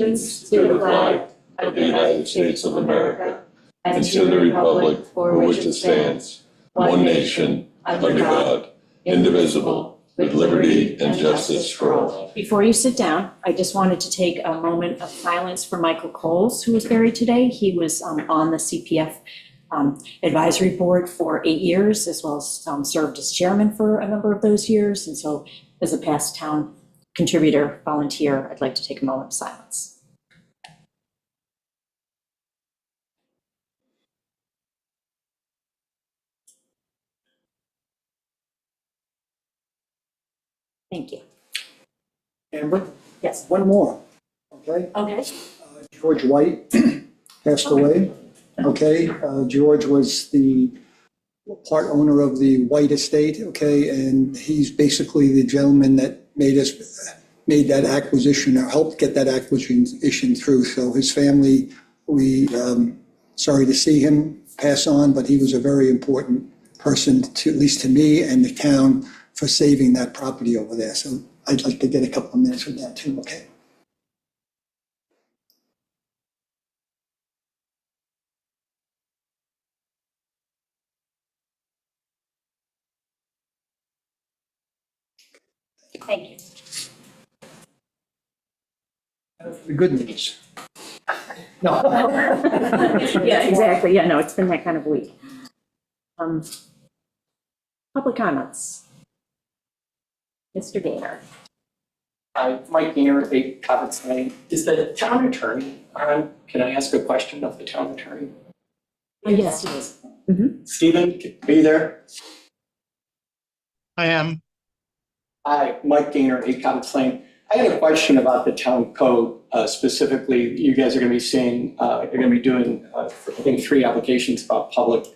allegiance to the flag of the United States of America and to the republic for which it stands, one nation, under God, indivisible, with liberty and justice for all. Before you sit down, I just wanted to take a moment of silence for Michael Coles, who was buried today. He was on the CPF advisory board for 8 years, as well as served as chairman for a number of those years. And so as a past town contributor, volunteer, I'd like to take a moment of silence. Thank you. And Yes. one more, okay? Okay. George White passed away, okay? George was the part owner of the White Estate, okay? And he's basically the gentleman that made that acquisition, or helped get that acquisition through. So his family, sorry to see him pass on, but he was a very important person, to, at least to me and the town, for saving that property over there. So I'd like to get a couple of minutes with that too, okay? Thank you. The good news. No. Yeah, exactly. Yeah, no, it's been that kind of week. Public comments. Mr. Gaynor. Mike Gaynor, 8 Cobbins Lane. Is the town attorney on? Can I ask a question of the town attorney? Yes, it is. Stephen, are you there? I am. Hi, Mike Gaynor, 8 Cobbins Lane. I had a question about the town code. Specifically, you guys are going to be seeing, you're going to be doing, I think, 3 applications about public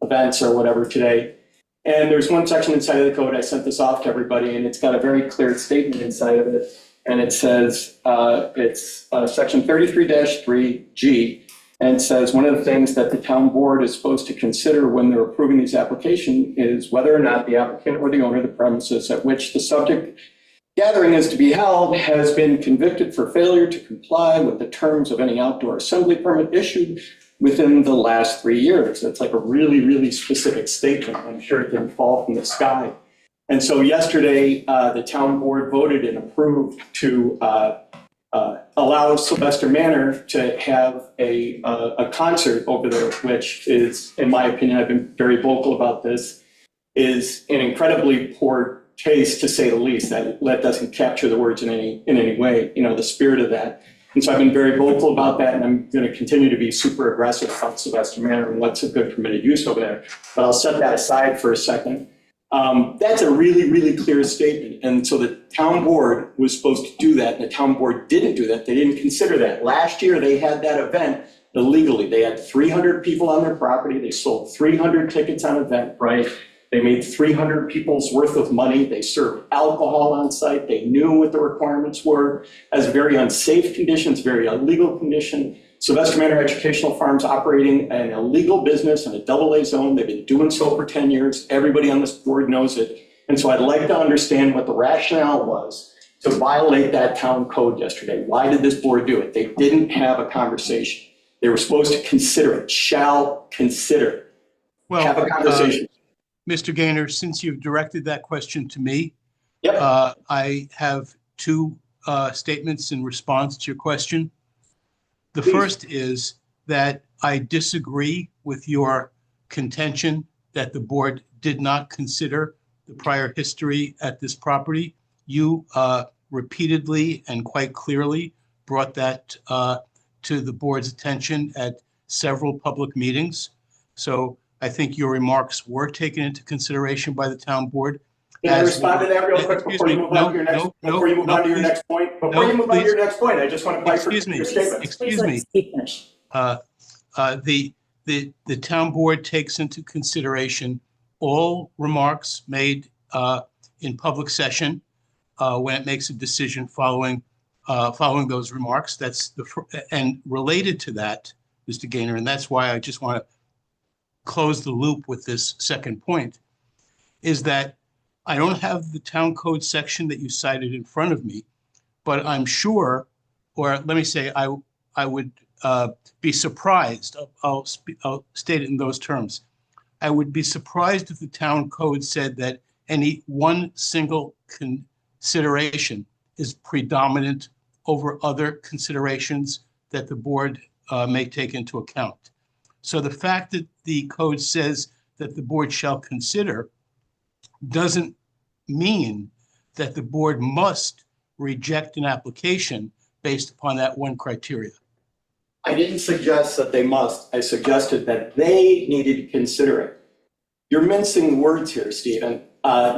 events or whatever today. And there's one section inside of the code, I sent this off to everybody, and it's got a very clear statement inside of it. And it says, it's section 33-3G, and it says one of the things that the town board is supposed to consider when they're approving these applications is whether or not the applicant or the owner of the premises at which the subject gathering is to be held has been convicted for failure to comply with the terms of any outdoor assembly permit issued within the last 3 years. That's like a really, really specific statement. I'm sure it didn't fall from the sky. And so yesterday, the town board voted and approved to allow Sylvester Manor to have a concert over there, which is, in my opinion, I've been very vocal about this, is an incredibly poor taste, to say the least. That doesn't capture the words in any way, the spirit of that. And so I've been very vocal about that, and I'm going to continue to be super aggressive about Sylvester Manor and what's a good permitted use over there. But I'll set that aside for a second. That's a really, really clear statement. And so the town board was supposed to do that, and the town board didn't do that. They didn't consider that. Last year, they had that event illegally. They had 300 people on their property. They sold 300 tickets on Eventbrite. They made 300 people's worth of money. They served alcohol on site. They knew what the requirements were as very unsafe conditions, very illegal condition. Sylvester Manor Educational Farms operating an illegal business in a AA zone. They've been doing so for 10 years. Everybody on this board knows it. And so I'd like to understand what the rationale was to violate that town code yesterday. Why did this board do it? They didn't have a conversation. They were supposed to consider it, shall consider. Well, have a conversation. Mr. Gaynor, since you've directed that question to me, Yep. I have 2 statements in response to your question. The Please. first is that I disagree with your contention that the board did not consider the prior history at this property. You repeatedly and quite clearly brought that to the board's attention at several public meetings. So I think your remarks were taken into consideration by the town board. Can I respond to that real quick before you move on to your next point? Before you move on to your next point, I just want to bifurcate your statement. Excuse me. The town board takes into consideration all remarks made in public session when it makes a decision following those remarks. And related to that, Mr. Gaynor, and that's why I just want to close the loop with this second point, is that I don't have the town code section that you cited in front of me, but I'm sure or let me say, I would be surprised. I'll state it in those terms. I would be surprised if the town code said that any one single consideration is predominant over other considerations that the board may take into account. So the fact that the code says that the board shall consider doesn't mean that the board must reject an application based upon that one criteria. I didn't suggest that they must. I suggested that they needed to consider it. You're mincing words here, Stephen.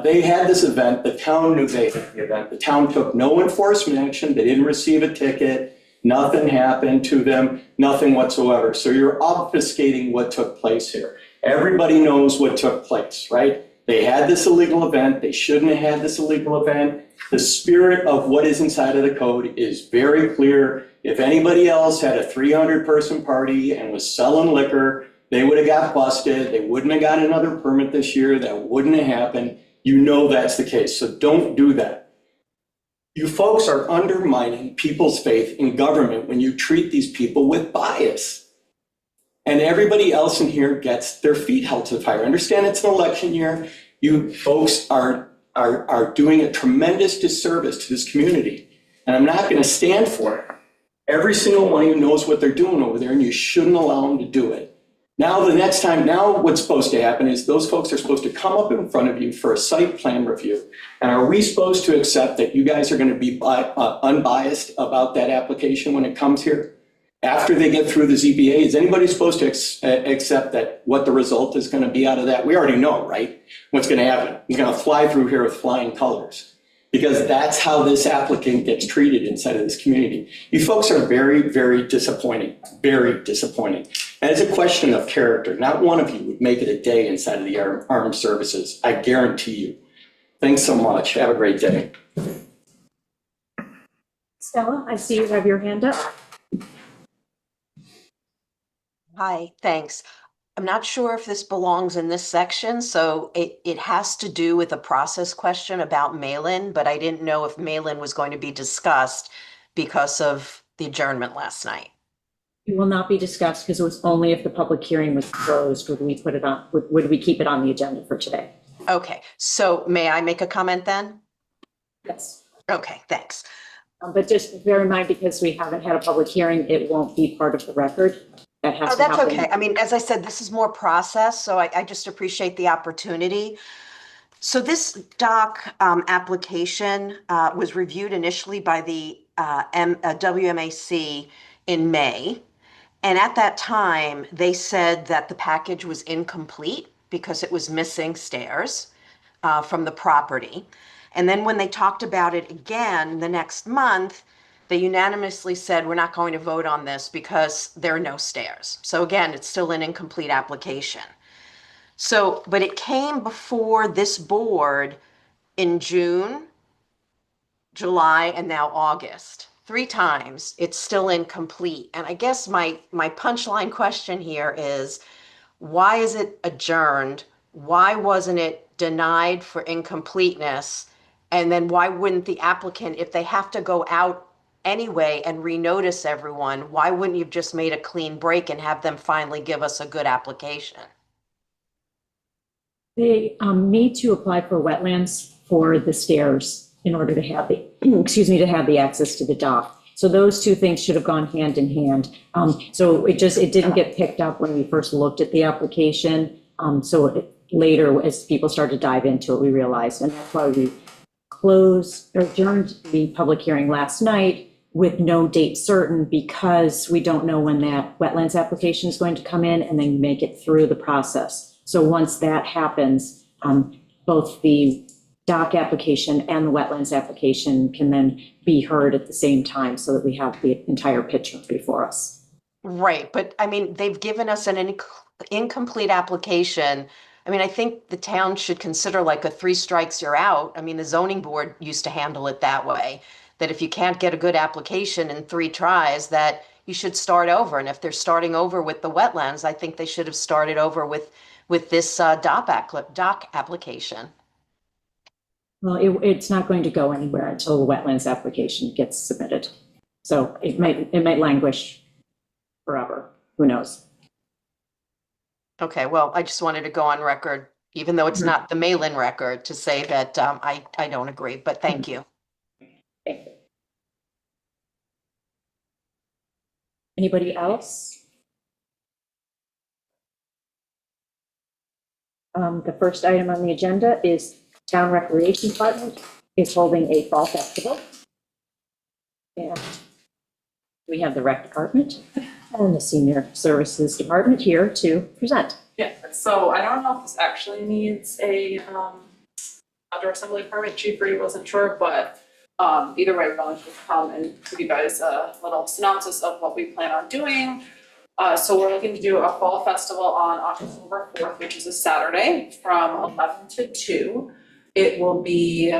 They had this event. The town knew they had the event. The town took no enforcement action. They didn't receive a ticket. Nothing happened to them, nothing whatsoever. So you're obfuscating what took place here. Everybody knows what took place, right? They had this illegal event. They shouldn't have had this illegal event. The spirit of what is inside of the code is very clear. If anybody else had a 300-person party and was selling liquor, they would have got busted. They wouldn't have got another permit this year. That wouldn't have happened. You know that's the case, so don't do that. You folks are undermining people's faith in government when you treat these people with bias. And everybody else in here gets their feet held to the fire. Understand it's an election year. You folks are doing a tremendous disservice to this community. And I'm not going to stand for it. Every single one of you knows what they're doing over there, and you shouldn't allow them to do it. Now, the next time, now what's supposed to happen is those folks are supposed to come up in front of you for a site plan review. And are we supposed to accept that you guys are going to be unbiased about that application when it comes here? After they get through the ZBA, is anybody supposed to accept that what the result is going to be out of that? We already know, right? What's going to happen? He's going to fly through here with flying colors. Because that's how this applicant gets treated inside of this community. You folks are very, very disappointing, very disappointing. And it's a question of character. Not one of you would make it a day inside of the armed services. I guarantee you. Thanks so much. Have a great day. Stella, I see you have your hand up. Hi, thanks. I'm not sure if this belongs in this section, so it has to do with a process question about mail-in, but I didn't know if mail-in was going to be discussed because of the adjournment last night. It will not be discussed because it was only if the public hearing was closed would we put it on, would we keep it on the agenda for today. Okay, so may I make a comment then? Yes. Okay, thanks. But just bear in mind, because we haven't had a public hearing, it won't be part of the record. That has Oh, to that's happen. okay. I mean, as I said, this is more process, so I just appreciate the opportunity. So this doc application was reviewed initially by the WMAC in May. And at that time, they said that the package was incomplete because it was missing stairs from the property. And then when they talked about it again the next month, they unanimously said, we're not going to vote on this because there are no stairs. So again, it's still an incomplete application. So, but it came before this board in June, July, and now August. 3 times, it's still incomplete. And I guess my punchline question here is, why is it adjourned? Why wasn't it denied for incompleteness? And then why wouldn't the applicant, if they have to go out anyway and renotice everyone, why wouldn't you have just made a clean break and have them finally give us a good application? They need to apply for wetlands for the stairs in order to have the, excuse me, to have the access to the dock. So those two things should have gone hand in hand. So it didn't get picked up when we first looked at the application. Later, as people started to dive into it, we realized, and that's why we adjourned the public hearing last night with no date certain, because we don't know when that wetlands application is going to come in and then make it through the process. So once that happens, both the dock application and the wetlands application can then be heard at the same time so that we have the entire picture before us. Right, but I mean, they've given us an incomplete application. I mean, I think the town should consider like a 3 strikes, you're out. I mean, the zoning board used to handle it that way, that if you can't get a good application in 3 tries, that you should start over. And if they're starting over with the wetlands, I think they should have started over with this dock application. Well, it's not going to go anywhere until the wetlands application gets submitted. So it might languish forever, who knows? Okay, well, I just wanted to go on record, even though it's not the mail-in record, to say that I don't agree, but thank you. Anybody else? The first item on the agenda is Town Recreation Department is holding a fall festival. And we have the rec department and the senior services department here to present. Yeah, so I don't know if this actually needs a outdoor assembly permit. Chief Reed wasn't sure, but either way, we're going to come and give you guys a little synopsis of what we plan on doing. So we're looking to do a fall festival on October 4th, which is a Saturday, from 11 to 2. It will be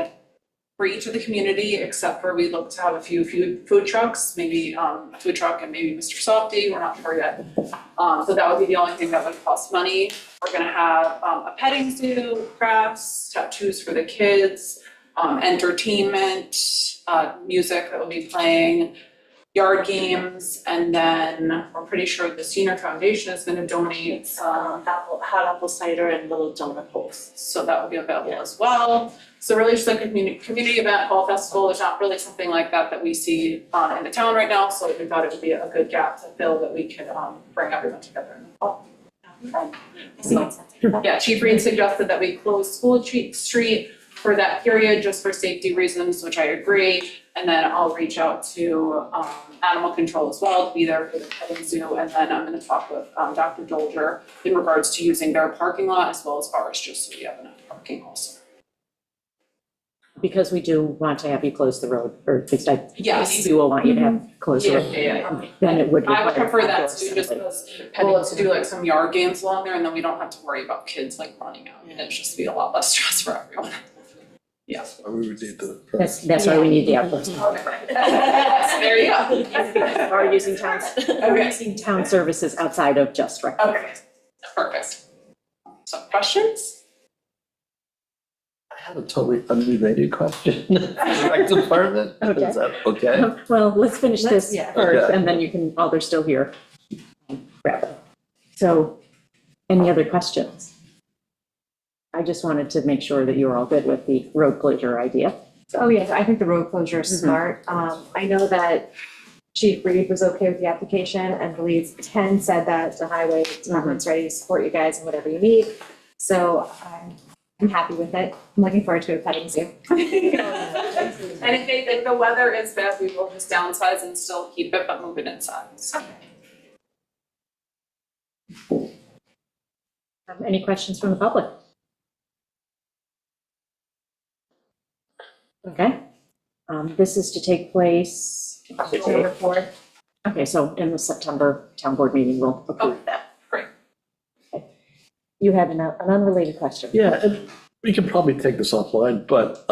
free to the community, except for we look to have a few food trucks, maybe a food truck and maybe Mr. Softy, we're not sure yet. So that would be the only thing that would cost money. We're gonna have a petting zoo, crafts, tattoos for the kids, entertainment, music that will be playing, yard games, and then we're pretty sure the Senior Foundation is gonna donate some hot apple cider and little donut holes. So that will be available as well. So really just like a community event, fall festival, there's not really something like that we see in the town right now, so we thought it would be a good gap to fill that we could bring everyone together in the fall. So, yeah, Chief Reed suggested that we close School Street for that period, just for safety reasons, which I agree. And then I'll reach out to animal control as well to be there for the petting zoo. And then I'm gonna talk with Dr. Dolger in regards to using their parking lot as well as ours, just so we have enough parking also. Because we do want to have you close the road, or at least Yes. we will want you to have close the road. Yeah. Then it would. I would require prefer that outdoor too, just assembly. because we'll have to do like some yard games along there and then we don't have to worry about kids like running out. And it's just be a lot less stress for everyone. Yeah. We would need the. That's why we need the outdoor. There you go. Are using town services outside of just rec. Okay, perfect. Some questions? I have a totally unrelated question. Rec department? Okay. Is that okay? Well, let's finish this Yeah. first, Okay. and then you can, while they're still here, wrap it. So, any other questions? I just wanted to make sure that you were all good with the road closure idea. Oh, yes, I think the road closure is smart. I know that Chief Reed was okay with the application and believes Ken said that the highway department's ready to support you guys in whatever you need. So I'm happy with it. I'm looking forward to a petting zoo. And if the weather is bad, we will just downsize and still keep it, but move it inside. So. Any questions from the public? Okay. This is to take place October 4th. Okay, so in the September town board meeting, we'll approve that. Great. Okay. You had an unrelated question. Yeah, and we can probably take this offline, but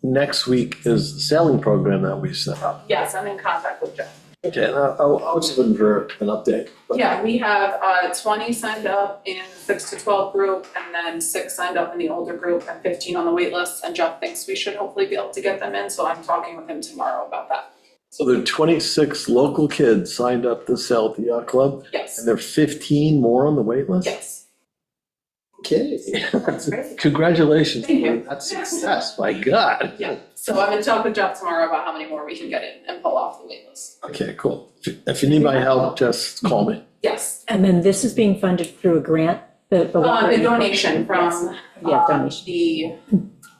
next week is the sailing program that we set up. Yes, I'm in contact with Jeff. Okay, and I was just looking for an update. but- Yeah, we have 20 signed up in 6 to 12 group, and then 6 signed up in the older group, and 15 on the wait list. And Jeff thinks we should hopefully be able to get them in, so I'm talking with him tomorrow about that. So there are 26 local kids signed up to sail at the yacht club, Yes, and there are 15 more on the wait list? yes. Okay. Great. Congratulations. Thank you. That's success, my God. Yeah, so I'm gonna talk with Jeff tomorrow about how many more we can get in and pull off the wait list. Okay, cool. If you need my help, just call me. Yes, And then this is being funded through a grant, the water. the donation from Yeah, donation. the,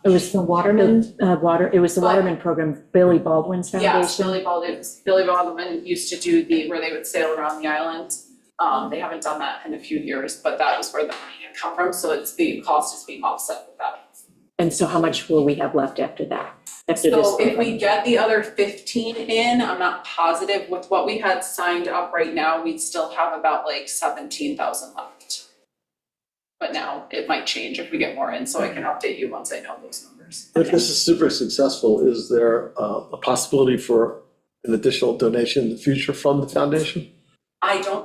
It was the Waterman? it was the Waterman program, Billy Baldwin's yes, foundation. Billy Baldwin used to do where they would sail around the island. They haven't done that in a few years, but that was where the money had come from, so the cost is being offset with that. And so how much will we have left after that? After this? So if we get the other 15 in, I'm not positive, with what we had signed up right now, we'd still have about like 17,000 left. But now it might change if we get more in, so I can update you once I know those numbers. If this is super successful, is there a possibility for an additional donation in the future from the foundation?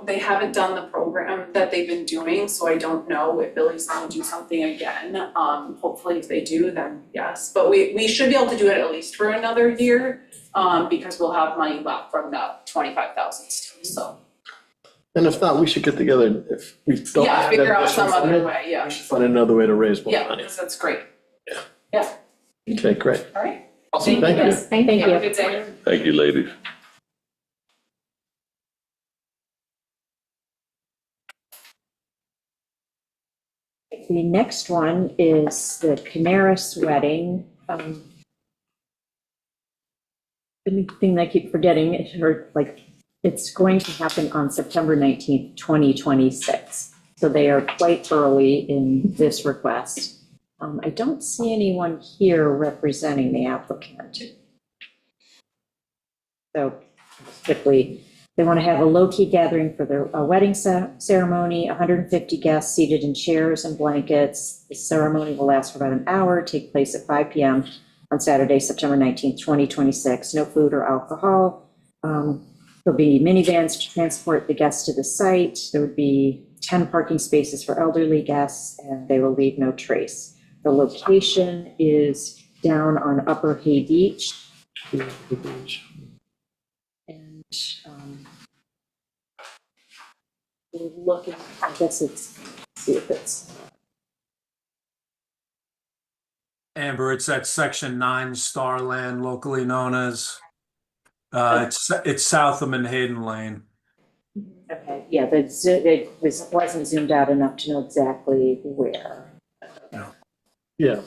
They haven't done the program that they've been doing, so I don't know if Billy's gonna do something again. Hopefully if they do, then yes, but we should be able to do it at least for another year. because we'll have money left from that 25,000 still, so. And if not, we should get together, if we don't. Yeah, have figure that out some additional other funding, way, yeah. we should find another way to raise more Yeah, money. because that's great. Okay, great. All right. Awesome, thank you. Yes, thank Have a you. good day. Thank you, ladies. The next one is the Canaris wedding. The thing I keep forgetting, it's going to happen on September 19th, 2026. So they are quite early in this request. I don't see anyone here representing the applicant. So quickly, they want to have a low-key gathering for their wedding ceremony, 150 guests seated in chairs and blankets. The ceremony will last for about an hour, take place at 5 p.m. on Saturday, September 19th, 2026. No food or alcohol. There'll be minivans to transport the guests to the site. There would be 10 parking spaces for elderly guests, and they will leave no trace. The location is down on Upper Hay Beach. And we're looking, I guess see if it's, Amber, it's that section 9 Starland, locally known as, it's south of Manhattan Lane. okay, yeah, it wasn't zoomed out enough to know exactly where. Yeah.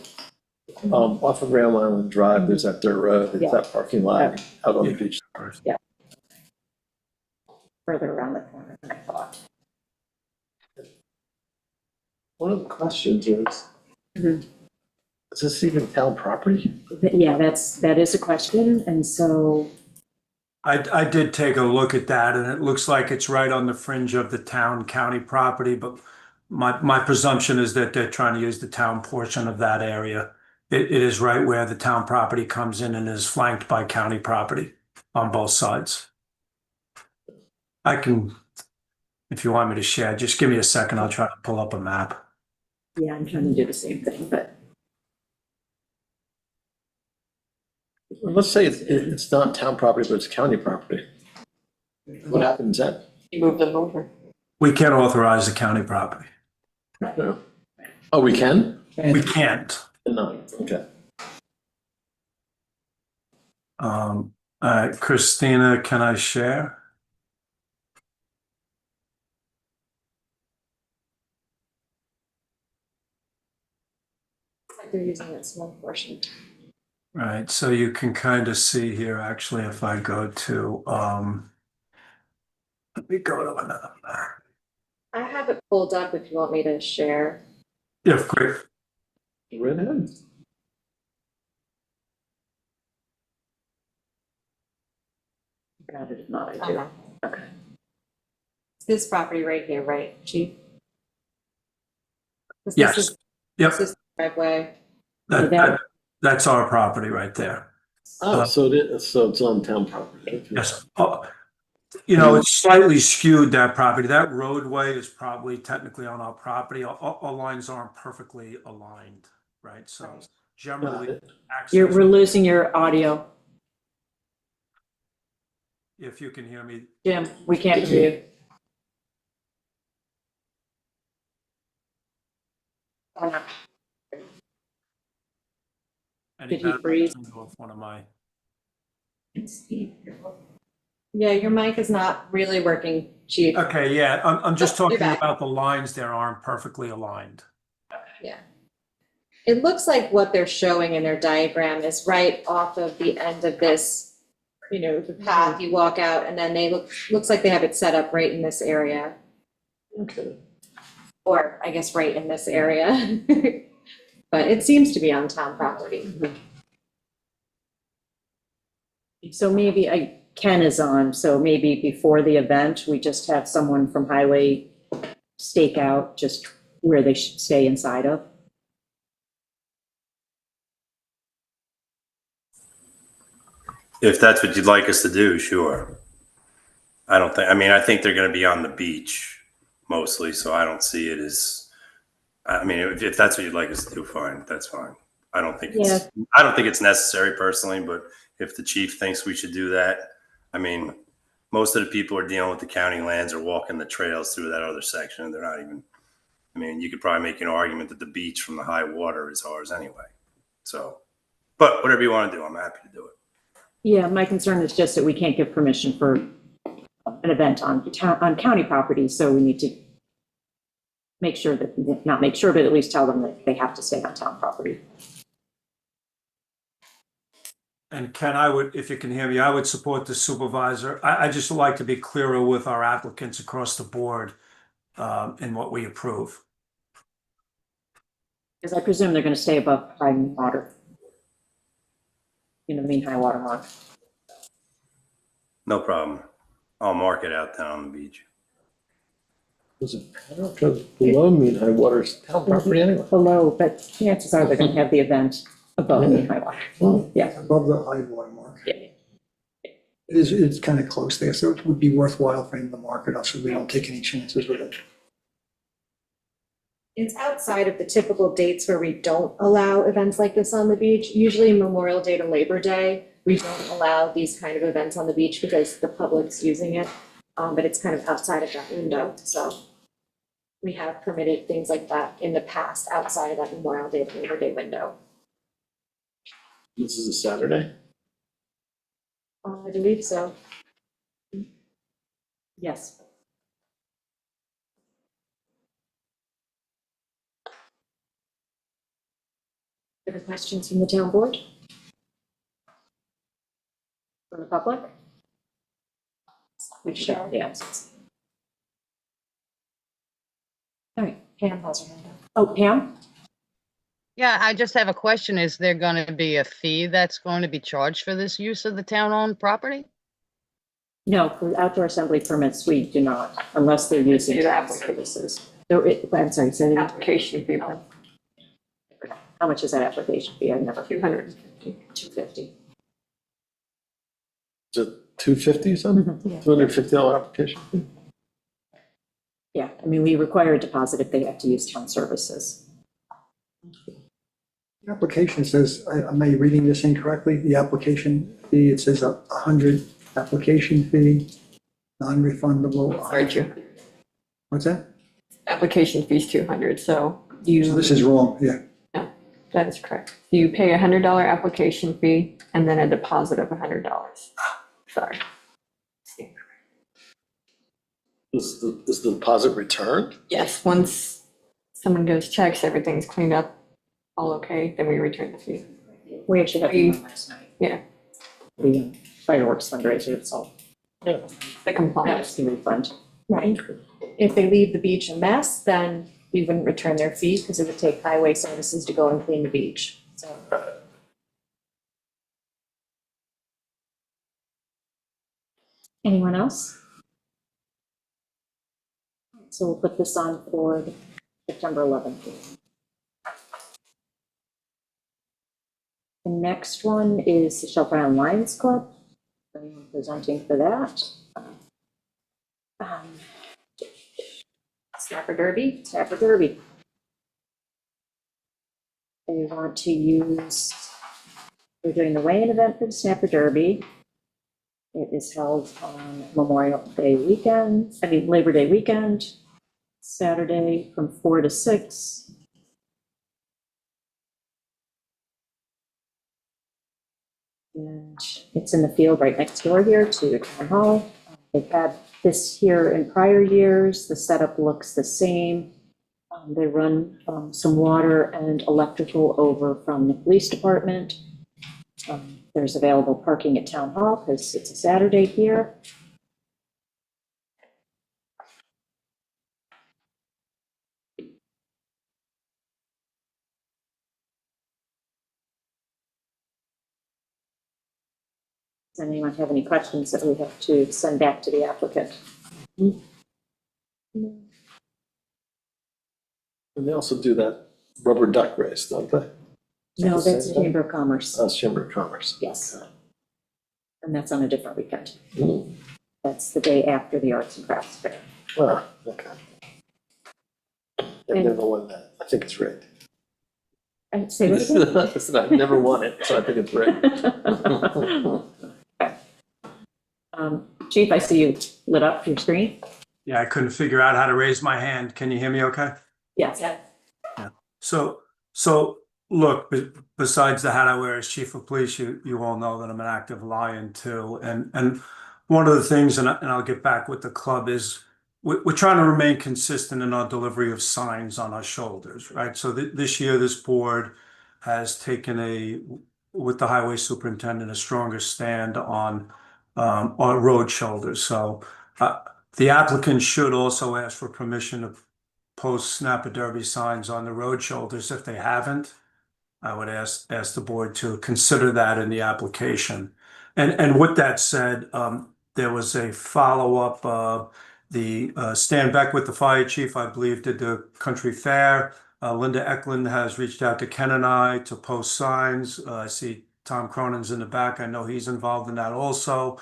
Off of Grand Island Drive, there's that dirt road, there's Yeah. that parking lot out on the beach. Further around the corner than I thought. One of the questions is, Mhm. is this even town property? Yeah, that is a question, and so, I did take a look at that, and it looks like it's right on the fringe of the town county property, but my presumption is that they're trying to use the town portion of that area. It is right where the town property comes in and is flanked by county property on both sides. I can, if you want me to share, just give me a second, I'll try to pull up a map. yeah, I'm trying to do the same thing, but Well, let's say it's not town property, but it's county property. What happens then? You move them over. We can't authorize the county property. No. Oh, we can? We can't. No, okay. Christina, can I share? They're using that small portion. Right, so you can kind of see here, actually, if I go to, let me go to another map. I have it pulled up if you want me to share. Yeah, great. Right ahead. that is not ideal. Okay. It's this property right here, right, Chief? This Yes. is- Yep, This is the driveway. that's our property right there. Oh, so it's on town property. Okay. Yes. It's slightly skewed, that property. That roadway is probably technically on our property. Our lines aren't perfectly aligned, right? So Got generally, it. access, We're losing your audio, if you can hear me, Jim, we can't hear you. any Did he better, freeze? I can go with one of my. Yeah, your mic is not really working, Chief. Okay, yeah, I'm just Oh, you're talking back. about the lines there aren't perfectly aligned. It looks like what they're showing in their diagram is right off of the end of this, the path you walk out, and then looks like they have it set up right in this area, Okay. or I guess right in this area. But it seems to be on town property. So maybe Ken is on, so maybe before the event, we just have someone from Highway stake out just where they should stay inside of. If that's what you'd like us to do, sure. I think they're going to be on the beach mostly, so I don't see it as, if that's what you'd like us to do, fine, that's fine. I don't think it's necessary personally, but if the chief thinks we should do that. I mean, most of the people are dealing with the county lands or walking the trails through that other section, and they're not even, I mean, you could probably make an argument that the beach from the high water is ours anyway. So, but whatever you want to do, I'm happy to do it. Yeah, my concern is just that we can't give permission for an event on county property, so we need to make sure that, not make sure, but at least tell them that they have to stay on town property. And Ken, I would, if you can hear me, I would support the supervisor. I just like to be clearer with our applicants across the board in what we approve. Because I presume they're going to stay above high water. You know, the mean high water mark. No problem. I'll mark it out down on the beach. Was it because below mean high water's town property anyway? Below, but chances are they're going to have the event above mean high water. Yeah. Above the high water mark. Yeah. It's kind of close there, so it would be worthwhile for him to mark it up so we don't take any chances with it. It's outside of the typical dates where we don't allow events like this on the beach. Usually Memorial Day to Labor Day, we don't allow these kind of events on the beach because the public's using it. But it's kind of outside of that window, so we have permitted things like that in the past outside of that Memorial Day to Labor Day window. This is a Saturday? I believe so. Yes. Other questions from the town board? From the public? We should, yeah. All right, Pam has her hand up. Oh, Pam? Yeah, I just have a question. Is there going to be a fee that's going to be charged for this use of the town-owned property? No, for outdoor assembly permits, we do not, unless they're using town services. So I'm sorry, say that. Application fee, How much is that application fee? I've never. 250. 250. Is it $250 something? Yeah. $250 application? Yeah, I mean, we require a deposit if they have to use town services. The application says, am I reading this incorrectly? The application fee, it says 100 application fee, non-refundable. Sorry, 200. What's that? Application fee's 200, so So this is wrong, yeah. that is correct. You pay a $100 application fee and then a deposit of $100. Sorry. Is the deposit returned? Yes, once someone goes checks, everything's cleaned up, all okay, then we return the fee. We actually had one last night. Yeah. The fireworks fundraiser, it's all. The compliance. That's the refund. Right. If they leave the beach a mess, then we wouldn't return their fee because it would take highway services to go and clean the beach, so. Anyone else? So we'll put this on for September 11th. The next one is the Shell Brown Lions Club. Anyone presenting for that? Snapper Derby. Snapper Derby. They want to use, they're doing the weigh-in event for the Snapper Derby. It is held on Memorial Day weekend, Labor Day weekend, Saturday from 4 to 6. And it's in the field right next door here to Town Hall. They've had this here in prior years. The setup looks the same. They run some water and electrical over from the police department. There's available parking at Town Hall because it's a Saturday here. Does anyone have any questions that we have to send back to the applicant? And they also do that rubber duck race, don't they? No, that's Chamber of Commerce. That's Chamber of Commerce. Yes. And that's on a different weekend. Mm. That's the day after the Arts and Crafts Fair. Ah, okay. I've never won that. I think it's rigged. I'd say this again. Listen, I've never won it, so I think it's great. Chief, I see you lit up your screen. Yeah, I couldn't figure out how to raise my hand. Can you hear me okay? Yes. So look, besides the hat I wear as chief of police, you all know that I'm an active Lion too. And one of the things, and I'll get back with the club, is we're trying to remain consistent in our delivery of signs on our shoulders, right? So this year, this board has taken with the highway superintendent, a stronger stand on road shoulders. So the applicant should also ask for permission to post Snapper Derby signs on the road shoulders. If they haven't, I would ask the board to consider that in the application. And with that said, there was a follow-up, the Stan Beck with the fire chief, I believe, did the country fair. Linda Eklund has reached out to Ken and I to post signs. I see Tom Cronin's in the back. I know he's involved in that also.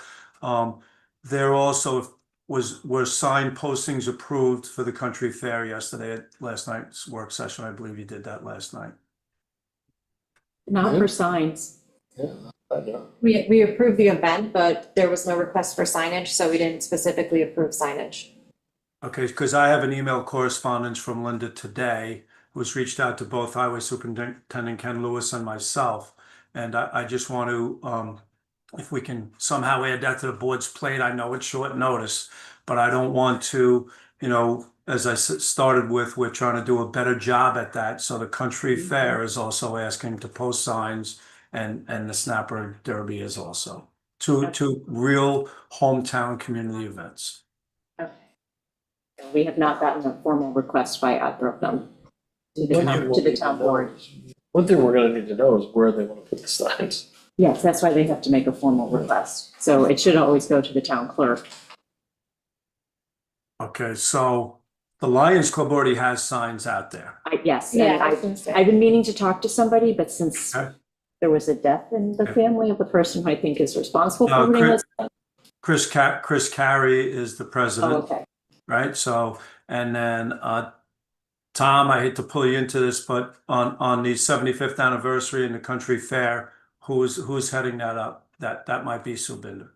There also were sign postings approved for the country fair yesterday at last night's work session. I believe you did that last night. Not for signs. Yeah, I know. We approved the event, but there was no request for signage, so we didn't specifically approve signage. Okay, because I have an email correspondence from Linda today, who's reached out to both Highway Superintendent Ken Lewis and myself. And I just want to, if we can somehow add that to the board's plate. I know it's short notice, but I don't want to, as I started with, we're trying to do a better job at that. So the country fair is also asking to post signs, and the Snapper Derby is also two real hometown community events. Okay. We have not gotten a formal request by either of them to the town board. One thing we're gonna need to know is where they want to put the signs. Yes, that's why they have to make a formal request. So it should always go to the town clerk. Okay, so the Lions Club already has signs out there. Yes, Yeah, and I was gonna say. I've been meaning to talk to somebody, but since Okay. there was a death in the family of the person who I think is responsible No, for putting this. Chris Carey is the Oh, president, okay. right? So, and then Tom, I hate to pull you into this, but on the 75th anniversary in the country fair, who's heading that up? That might be Subinder.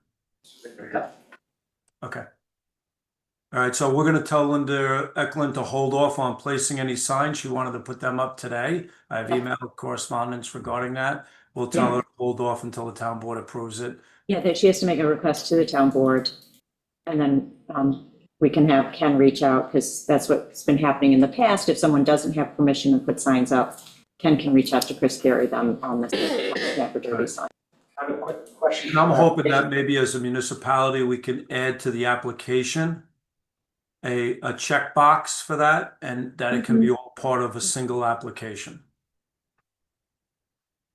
Okay. All right, so we're gonna tell Linda Eklund to hold off on placing any signs. She wanted to put them up today. I have email correspondence regarding that. We'll tell her to hold off until the town board approves it. Yeah, that she has to make a request to the town board. And then we can have Ken reach out, because that's what's been happening in the past. If someone doesn't have permission to put signs up, Ken can reach out to Chris Carey them on the Snapper Derby sign. I have a quick question. And I'm hoping that maybe as a municipality, we can add to the application a checkbox for that, and that it can be all part of a single application.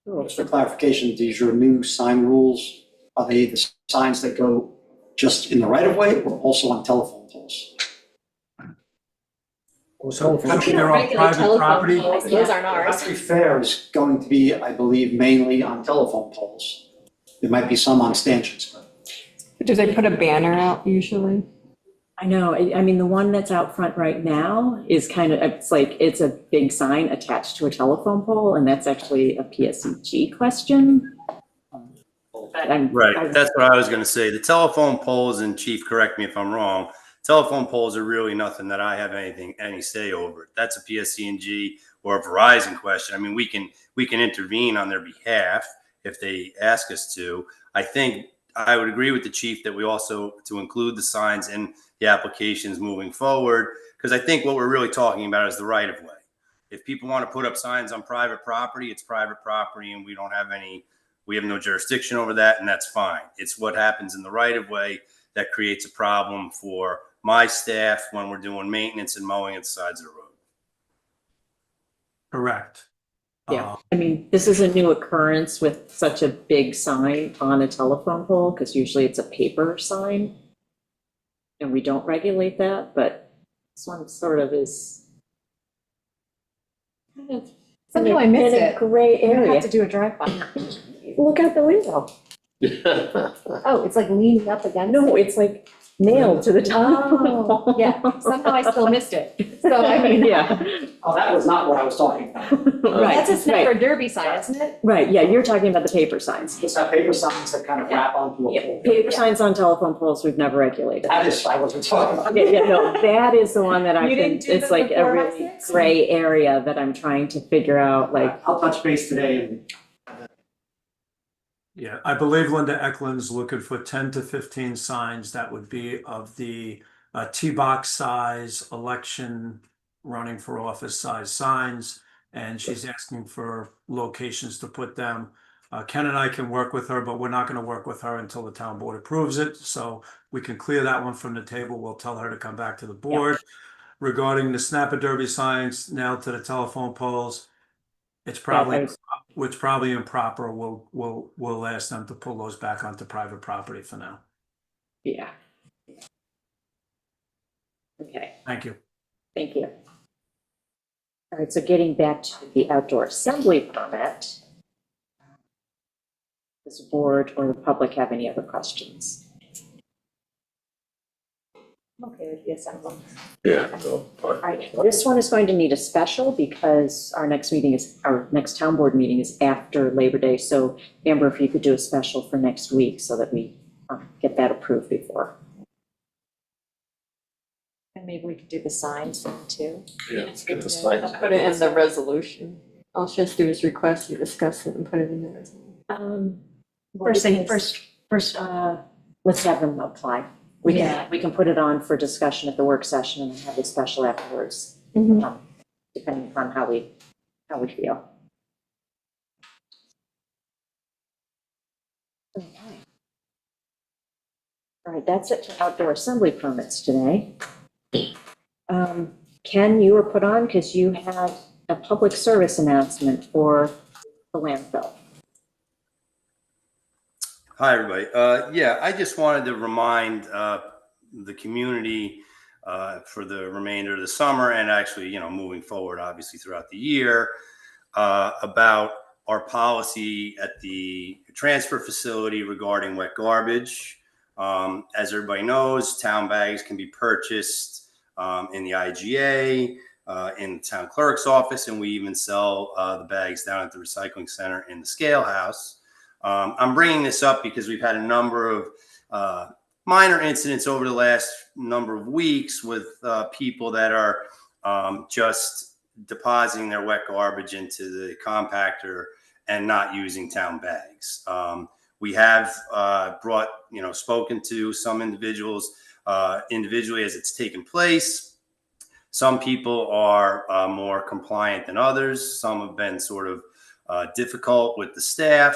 Just for clarification, these are new sign rules. Are they the signs that go just in the right of way or also on telephone poles? So Country- they're on Regular private telephone property. poles, those aren't ours. Country fair is going to be, I believe, mainly on telephone poles. There might be some on stanchions, but Do they put a banner out usually? I know, I mean, the one that's out front right now is it's a big sign attached to a telephone pole, and that's actually a PSEG question. But Right, that's what I was gonna say. The telephone poles, and Chief, correct me if I'm wrong, telephone poles are really nothing that I have any say over. That's a PSC&G or a Verizon question. I mean, we can intervene on their behalf if they ask us to. I think I would agree with the chief that we also to include the signs in the applications moving forward, because I think what we're really talking about is the right of way. If people want to put up signs on private property, it's private property, and we have no jurisdiction over that, and that's fine. It's what happens in the right of way that creates a problem for my staff when we're doing maintenance and mowing at the sides of the road. Correct. Yeah, I mean, this is a new occurrence with such a big sign on a telephone pole, because usually it's a paper sign. And we don't regulate that, but this one sort of is kind of Somehow I missed in a it. gray I area. have to do a drive-by. Look out the window. Oh, it's like leaning up against. No, it's like nailed to the top. Oh, yeah, somehow I still missed it. So I mean. Yeah, Oh, that was not what I was talking about. right, That's a snapper right, derby sign, isn't it? right, yeah, you're talking about the paper signs. It's got paper signs that kind of wrap onto a Yeah, pole. paper signs on telephone poles, we've never regulated. That is, I wasn't talking about. Yeah, no, that is the one that I've You been, didn't do it's the like a 4 by really 6? gray area that I'm trying to figure out, like, I'll touch base today and Yeah, I believe Linda Eklund's looking for 10 to 15 signs that would be of the T-box size, election, running for office size signs. And she's asking for locations to put them. Ken and I can work with her, but we're not going to work with her until the town board approves it. So we can clear that one from the table. We'll tell her to come back to the board. Regarding the Snapper Derby signs nailed to the telephone poles, it's probably improper. We'll ask them to pull those back onto private property for now. yeah. Okay, Thank you. thank you. All right, so getting back to the outdoor assembly permit. Does the board or the public have any other questions? Okay, with the assembly. Yeah, no, fine. All right, this one is going to need a special because our next town board meeting is after Labor Day. So Amber, if you could do a special for next week so that we get that approved before. And maybe we could do the signs then too. Yeah, let's get the signs. I'll put it in the resolution. All she has to do is request, you discuss it and put it in the resolution. First, let's have them apply. We can put it on for discussion at the work session and then have the special afterwards, depending upon how we feel. Okay. All right, that's it for outdoor assembly permits today. Ken, you were put on because you had a public service announcement for the landfill. Hi, everybody. Yeah, I just wanted to remind the community for the remainder of the summer and actually, moving forward, obviously throughout the year, about our policy at the transfer facility regarding wet garbage. As everybody knows, town bags can be purchased in the IGA, in the town clerk's office, and we even sell the bags down at the recycling center in the scale house. I'm bringing this up because we've had a number of minor incidents over the last number of weeks with people that are just depositing their wet garbage into the compactor and not using town bags. We have spoken to some individuals individually as it's taken place. Some people are more compliant than others. Some have been sort of difficult with the staff.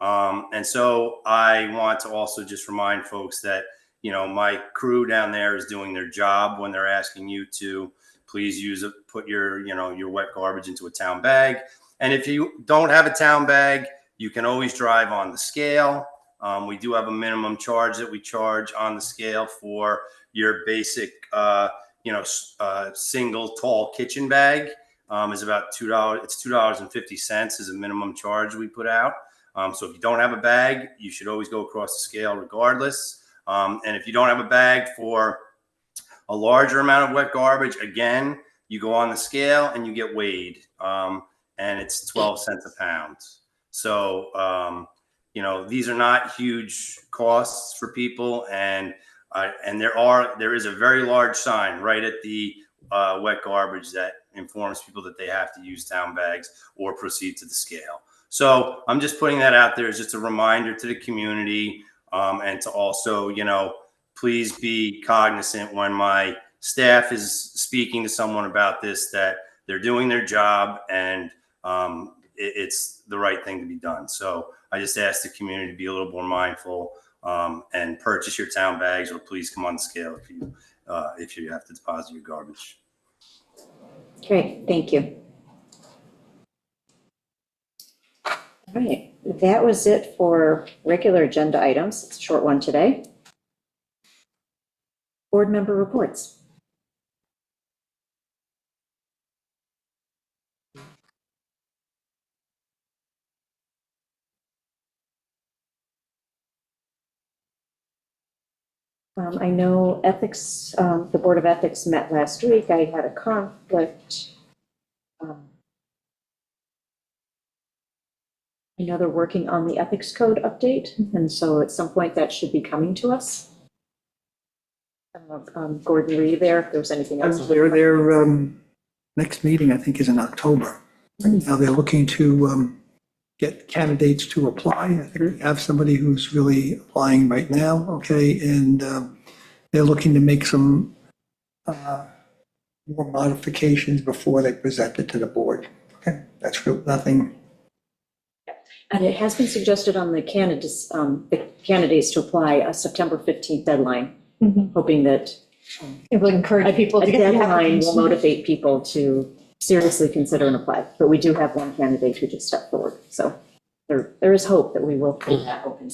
And so I want to also just remind folks that, my crew down there is doing their job when they're asking you to please put your wet garbage into a town bag. And if you don't have a town bag, you can always drive on the scale. We do have a minimum charge that we charge on the scale for your basic, single tall kitchen bag is about $2. It's $2.50 is a minimum charge we put out. So if you don't have a bag, you should always go across the scale regardless. And if you don't have a bag for a larger amount of wet garbage, again, you go on the scale and you get weighed. And it's 12 cents a pound. So, these are not huge costs for people. And there is a very large sign right at the wet garbage that informs people that they have to use town bags or proceed to the scale. So I'm just putting that out there as just a reminder to the community, and to also, please be cognizant when my staff is speaking to someone about this, that they're doing their job and it's the right thing to be done. So I just ask the community to be a little more mindful and purchase your town bags, or please come on the scale if you have to deposit your garbage. Great, thank you. All right, that was it for regular agenda items. It's a short one today. Board member reports. I know ethics, the Board of Ethics met last week. I had a conflict. I know they're working on the ethics code update, and so at some point that should be coming to us. I don't know, Gordon, were you there? If there was anything else? Their next meeting, I think, is in October. Now they're looking to get candidates to apply. I think we have somebody who's really applying right now, okay? And they're looking to make some more modifications before they present it to the board. Okay, that's real, nothing. And it has been suggested on the candidates to apply a September 15th deadline, hoping that It would encourage people a to get the deadline will application. motivate people to seriously consider and apply. But we do have one candidate who just stepped forward. So there is hope that we will fill that open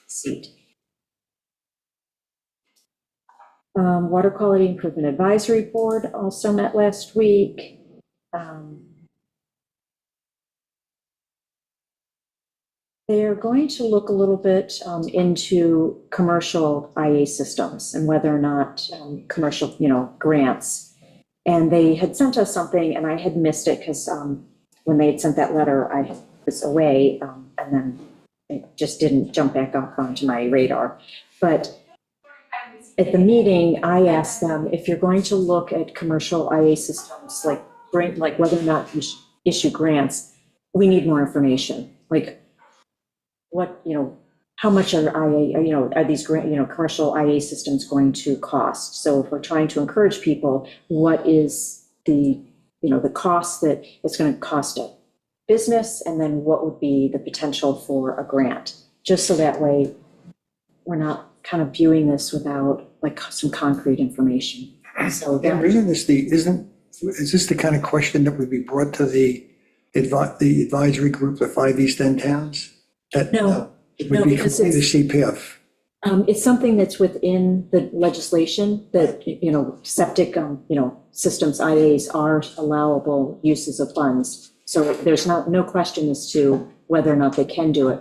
seat. Water Quality Improvement Advisory Board also met last week. They're going to look a little bit into commercial IA systems and whether or not commercial, grants. And they had sent us something, and I had missed it because when they had sent that letter, I was away, and then it just didn't jump back up onto my radar. But at the meeting, I asked them, if you're going to look at commercial IA systems, like whether or not you issue grants, we need more information. Like, what, how much are IA, are these commercial IA systems going to cost? So if we're trying to encourage people, what is the cost that it's going to cost a business, and then what would be the potential for a grant? Just so that way we're not kind of viewing this without like some concrete information. So And is this the kind of question that would be brought to the advisory group, the 5 East End towns? No. It would be because completely CPF. It's something that's within the legislation that, septic, systems, IAs are allowable uses of funds. So there's no question as to whether or not they can do it.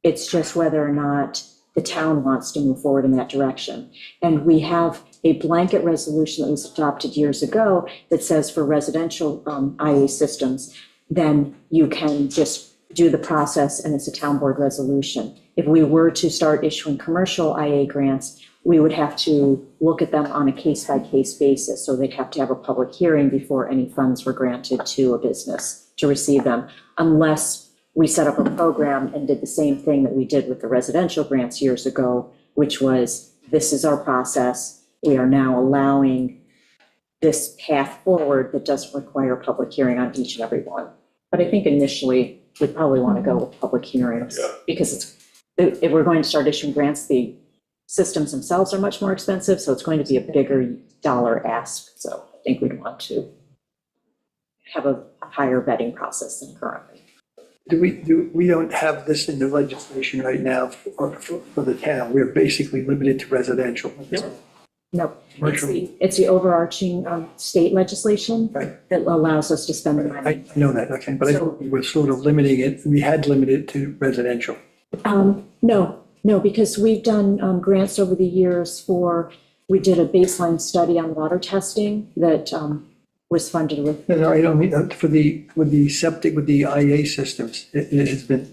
It's just whether or not the town wants to move forward in that direction. And we have a blanket resolution that was adopted years ago that says for residential IA systems, then you can just do the process, and it's a town board resolution. If we were to start issuing commercial IA grants, we would have to look at them on a case-by-case basis. So they'd have to have a public hearing before any funds were granted to a business to receive them, unless we set up a program and did the same thing that we did with the residential grants years ago, which was, this is our process. We are now allowing this path forward that doesn't require a public hearing on each and every one. But I think initially, we'd probably want to go with public hearings, because if we're going to start issuing grants, the systems themselves are much more expensive, so it's going to be a bigger dollar ask. So I think we'd want to have a higher vetting process than currently. We don't have this in the legislation right now for the town. We're basically limited to residential. No, it's the overarching state legislation that allows us to spend the money. I know that, okay, but I thought we were sort of limiting it, we had limited it to residential. No, because we've done grants over the years we did a baseline study on water testing that was funded with. No, I don't mean, with the septic, with the IA systems, it has been,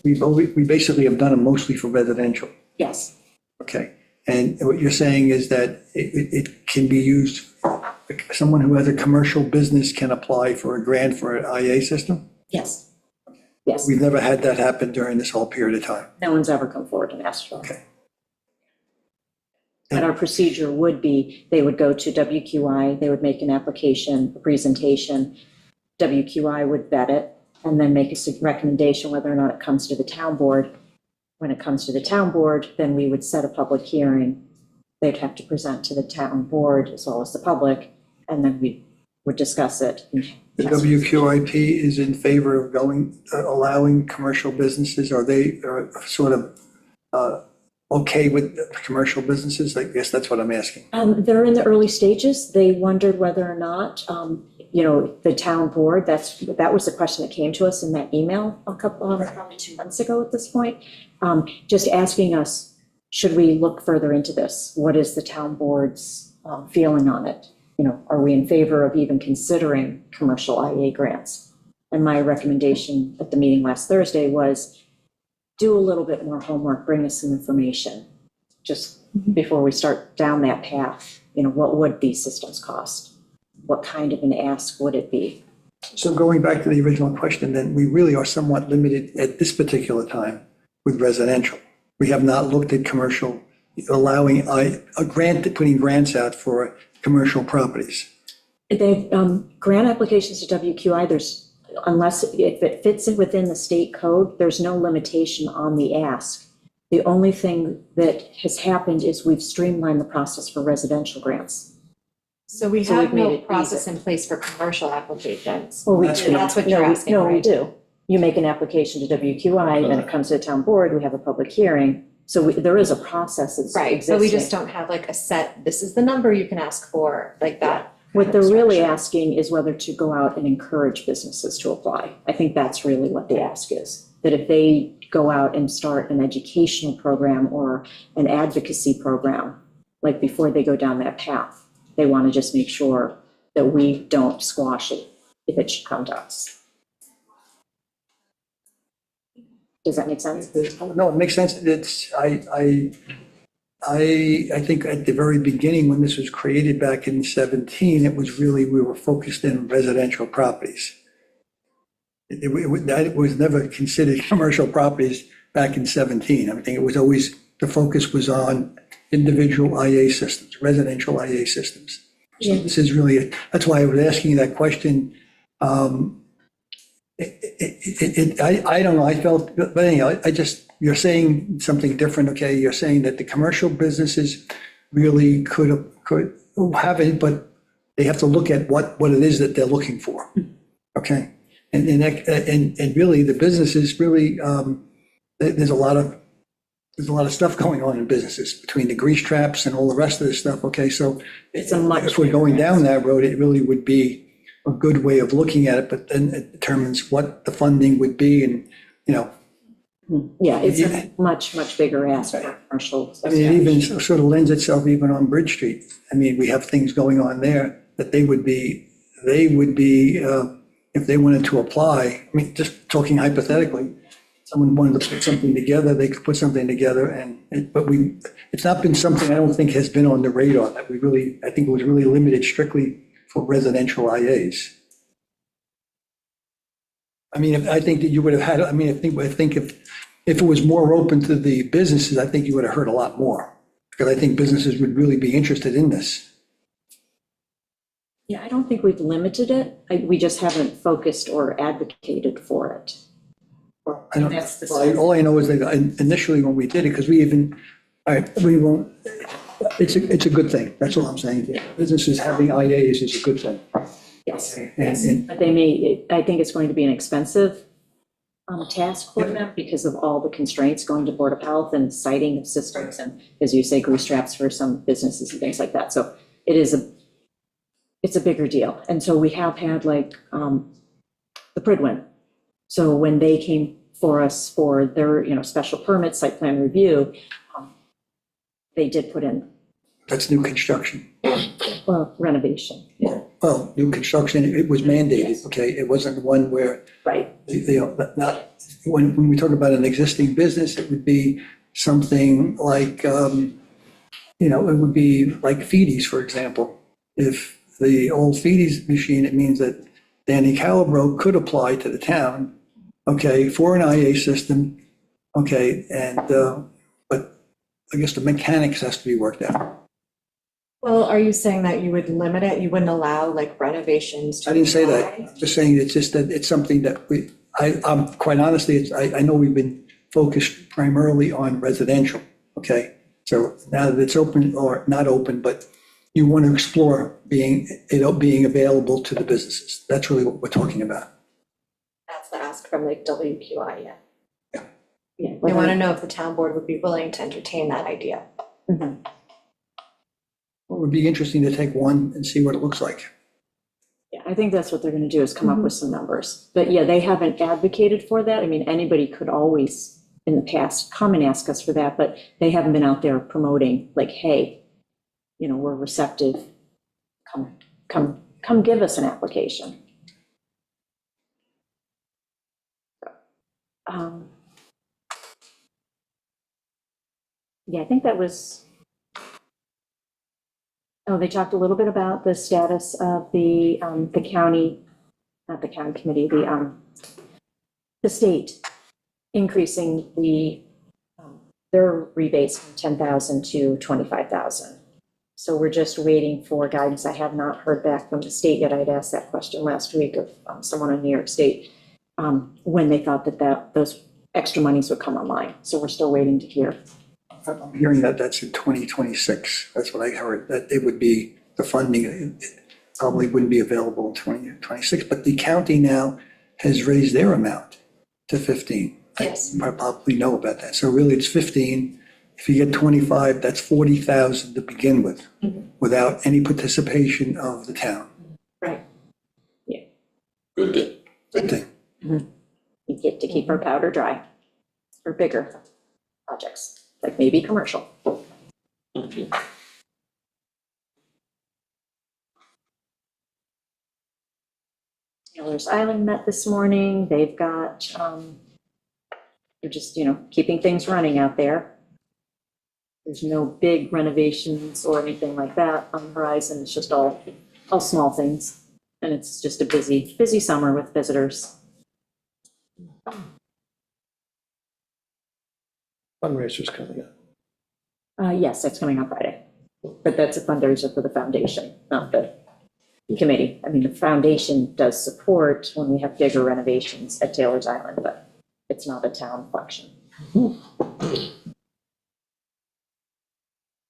we basically have done them mostly for residential. Yes. Okay. And what you're saying is that it can be used, someone who has a commercial business can apply for a grant for an IA system? Yes. Yes. We've never had that happen during this whole period of time. No one's ever come forward and asked for it. Okay. And our procedure would be, they would go to WQI, they would make an application, a presentation, WQI would vet it, and then make a recommendation whether or not it comes to the town board. When it comes to the town board, then we would set a public hearing. They'd have to present to the town board as well as the public, and then we would discuss it. The WQIP is in favor of allowing commercial businesses. Are they sort of okay with commercial businesses? I guess that's what I'm asking. They're in the early stages. They wondered whether or not, the town board, that was the question that came to us in that email probably 2 months ago at this point, just asking us, should we look further into this? What is the town board's feeling on it? You know, are we in favor of even considering commercial IA grants? And my recommendation at the meeting last Thursday was do a little bit more homework, bring us some information just before we start down that path. You know, what would these systems cost? What kind of an ask would it be? So going back to the original question, then we really are somewhat limited at this particular time with residential. We have not looked at commercial, allowing a grant, putting grants out for commercial properties. They, grant applications to WQI, there's, unless if it fits in within the state code, there's no limitation on the ask. The only thing that has happened is we've streamlined the process for residential grants. So we So have we've made no it process easier. in place for commercial applications. Well, we That's do. That's what you're No, we- asking, No, we right? do. You make an application to WQI, then it comes to the town board, we have a public hearing. So there is a process that's Right, so we just existing. don't have like a set, this is the number you can ask for, like that. What they're really asking is whether to go out and encourage businesses to apply. I think that's really what the ask is. That if they go out and start an educational program or an advocacy program, like before they go down that path, they want to just make sure that we don't squash it if it should come to us. Does that make sense? No, it makes sense. It's, I think at the very beginning, when this was created back in 17, it was really, we were focused in residential properties. That was never considered commercial properties back in 17. I think it was always, the focus was on individual IA systems, residential IA systems. So this is really, that's why I was asking you that question. I don't know, I felt, but anyhow, you're saying something different, okay? You're saying that the commercial businesses really could have it, but they have to look at what it is that they're looking for, okay? And really, the businesses really, there's a lot of stuff going on in businesses between the grease traps and all the rest of this stuff, okay? So It's a much if we're going down that road, it really would be a good way of looking at it, but then it determines what the funding would be and, you know, Yeah, it's a much, much bigger ask for commercial. I mean, it even sort of lends itself even on Bridge Street. I mean, we have things going on there that they would be, if they wanted to apply, I mean, just talking hypothetically, someone wanted to put something together, they could put something together but it's not been something I don't think has been on the radar that I think it was really limited strictly for residential IAs. I mean, I think that you would have had, I mean, I think if it was more open to the businesses, I think you would have heard a lot more. Because I think businesses would really be interested in this. Yeah, I don't think we've limited it. We just haven't focused or advocated for it. Well, I don't, That's the well, all I know is that initially when we did it, because we won't, it's a good thing. That's all I'm saying. Businesses having IAs is a good thing. Yes. And But I think it's going to be an expensive task for them because of all the constraints going to Board of Health and siting of systems and, as you say, grease traps for some businesses and things like that. So it's a bigger deal. And so we have had like the Pridwin. So when they came for us for their, special permit, site plan review, they did put in, that's new construction. well, renovation. Yeah. Well, new construction, it was mandated, okay? It wasn't one where Right. when we talk about an existing business, it would be something like, it would be like Feedy's, for example. If the old Feedy's machine, it means that Danny Calabro could apply to the town, okay, for an IA system, okay, but I guess the mechanics has to be worked out. Well, are you saying that you would limit it? You wouldn't allow like renovations to? I didn't say that. apply? Just saying it's just that it's something that I'm quite honestly, I know we've been focused primarily on residential, okay? So now that it's open or not open, but you want to explore being available to the businesses. That's really what we're talking about. That's the ask from like WQI, yeah. Yeah. They want to know if the town board would be willing to entertain that idea. Mhm. It would be interesting to take one and see what it looks like. Yeah, I think that's what they're going to do is come up with some numbers. But yeah, they haven't advocated for that. I mean, anybody could always in the past come and ask us for that, but they haven't been out there promoting like, hey, you know, we're receptive. Come give us an application. Yeah, I think that was, oh, they talked a little bit about the status of the county, not the county committee, the state increasing their rebates from 10,000 to 25,000. So we're just waiting for guidance. I have not heard back from the state yet. I'd asked that question last week of someone in New York State when they thought that those extra monies would come online. So we're still waiting to hear. I'm hearing that that's in 2026. That's what I heard, that it would be, the funding it probably wouldn't be available in 2026, but the county now has raised their amount to 15. Yes. You probably know about that. So really it's 15. If you get 25, that's 40,000 to begin with, without any participation of the town. Right. Yeah. Good day. Good thing. We get to keep our powder dry for bigger projects, like maybe commercial. Taylor's Island met this morning. They've got, they're just, you know, keeping things running out there. There's no big renovations or anything like that on the horizon. It's just all small things. And it's just a busy summer with visitors. Fundraiser's coming up. Yes, that's coming on Friday. But that's a fundraiser for the foundation, not the committee. I mean, the foundation does support when we have bigger renovations at Taylor's Island, but it's not a town function.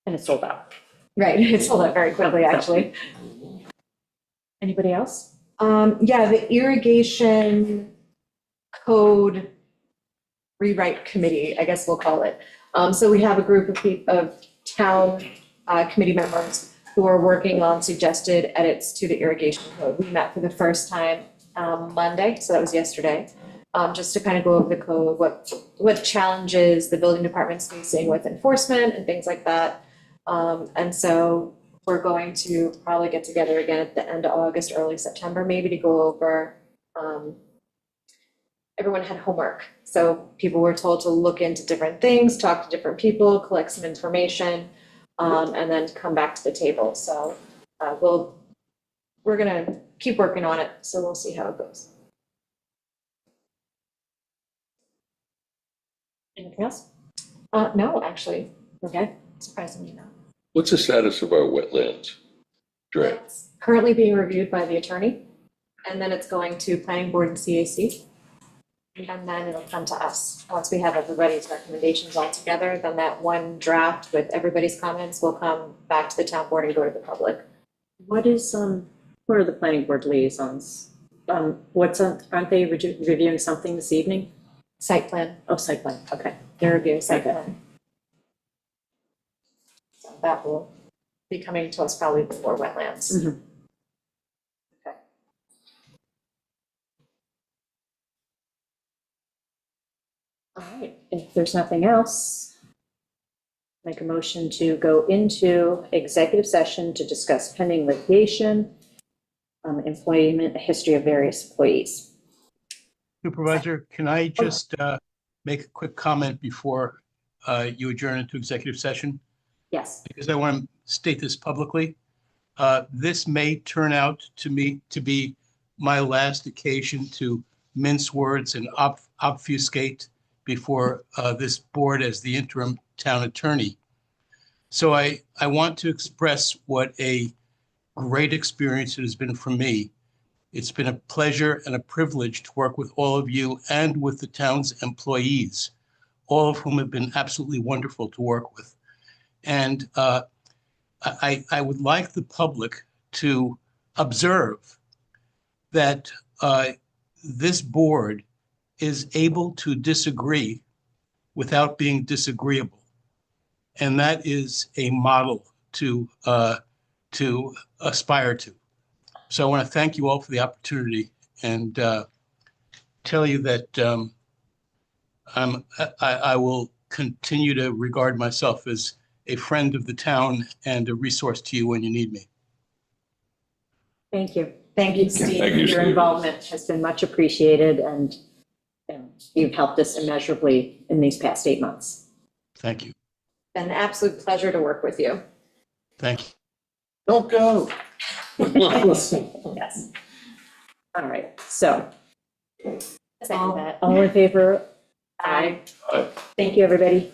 And it's sold out. Right, it sold out very quickly, actually. Anybody else? Yeah, the irrigation code rewrite committee, I guess we'll call it. So we have a group of town committee members who are working on suggested edits to the irrigation code. We met for the first time Monday, so that was yesterday, just to kind of go over the code, what challenges the building department's facing with enforcement and things like that. And so we're going to probably get together again at the end of August, early September, maybe to go over, everyone had homework. So people were told to look into different things, talk to different people, collect some information, and then come back to the table. So we're gonna keep working on it, so we'll see how it goes. Anything else? No, actually, Okay. surprisingly no. What's the status of our wetlands draft? It's currently being reviewed by the attorney, and then it's going to planning board and CAC. And then it'll come to us. Once we have everybody's recommendations all together, then that one draft with everybody's comments will come back to the town board and go to the public. What are the planning board liaisons? Aren't they reviewing something this evening? Site plan, Oh, site plan, okay. they're reviewing site Okay. plan. So that will be coming to us probably before wetlands. Mhm. Okay. All right, if there's nothing else, make a motion to go into executive session to discuss pending litigation, employment history of various employees. Supervisor, can I just make a quick comment before you adjourn into executive session? Yes. Because I want to state this publicly. This may turn out to be my last occasion to mince words and obfuscate before this board as the interim town attorney. So I want to express what a great experience it has been for me. It's been a pleasure and a privilege to work with all of you and with the town's employees, all of whom have been absolutely wonderful to work with. And I would like the public to observe that this board is able to disagree without being disagreeable. And that is a model to aspire to. So I want to thank you all for the opportunity and tell you that I will continue to regard myself as a friend of the town and a resource to you when you need me. Thank you. Thank you, Steve. Thank you, Your Steve. involvement has been much appreciated, and you've helped us immeasurably in these past 8 months. Thank you. Been an absolute pleasure to work with you. Thank you. Don't go. Yes. All right, so Second that. all in favor? Aye. Thank you, everybody.